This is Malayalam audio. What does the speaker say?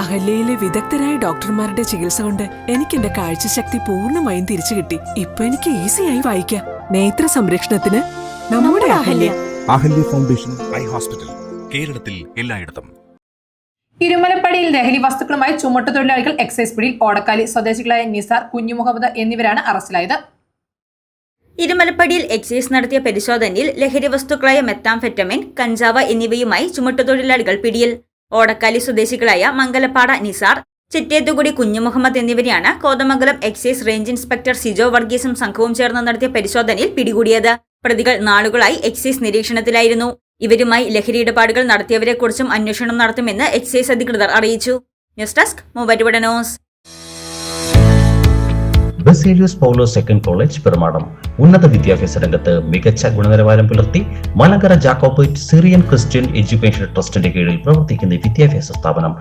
അഹല്യയിലെ വിദഗ്ധരായ ഡോക്ടർമാരുടെ ചികിത്സ കൊണ്ട് എനിക്ക് എന്റെ കാഴ്ചശക്തി പൂർണ്ണമായും തിരിച്ചു കിട്ടി. ഇപ്പൊ എനിക്ക് ഈസിയായി വായിക്കാം. നേത്ര സംരക്ഷണത്തിന് നമ്മുടെ Ahalya. Ahalya foundation eye hospital, കേരളത്തിൽ എല്ലായിടത്തും. ഇരുമലപ്പടിയിൽ ലഹരി വസ്തുക്കളുമായി ചുമട്ടുതൊഴിലാളികൾ എക്സൈസ് പിടിയിൽ. ഓടക്കാലി സ്വദേശികളായ നിസാർ, കുഞ്ഞുമുഹമ്മദ് എന്നിവരാണ് അറസ്റ്റിലായത്. ഇരുമലപ്പടിയിൽ എക്സൈസ് നടത്തിയ പരിശോധനയിൽ ലഹരി വസ്തുക്കളായ മെത്താംഫെറ്റമിൻ, കഞ്ചാവ് എന്നിവയുമായി ചുമട്ടുതൊഴിലാളികൾ പിടിയിൽ. ഓടക്കാലി സ്വദേശികളായ മംഗലപ്പാട നിസാർ, ചിറ്റേത്തുകുടി കുഞ്ഞുമുഹമ്മദ് എന്നിവരെയാണ് Kothamangalam excise range inspector Sijo വർഗീസും സംഘവും ചേർന്ന് നടത്തിയ പരിശോധനയിൽ പിടികൂടിയത്. പ്രതികൾ നാളുകളായി എക്സൈസ് നിരീക്ഷണത്തിലായിരുന്നു. ഇവരുമായി ലഹരി ഇടപാടുകൾ നടത്തിയവരെക്കുറിച്ചും അന്വേഷണം നടത്തുമെന്ന് എക്സൈസ് അധികൃതർ അറിയിച്ചു. News desk Muvattupuzha news. Baselius Paulose second college Perumadam ഉന്നത വിദ്യാഭ്യാസ രംഗത്ത് മികച്ച ഗുണനിലവാരം പുലർത്തി Malankara Jacobite Syrian Christian education ട്രസ്റ്റിന്റെ കീഴിൽ പ്രവർത്തിക്കുന്ന വിദ്യാഭ്യാസ സ്ഥാപനം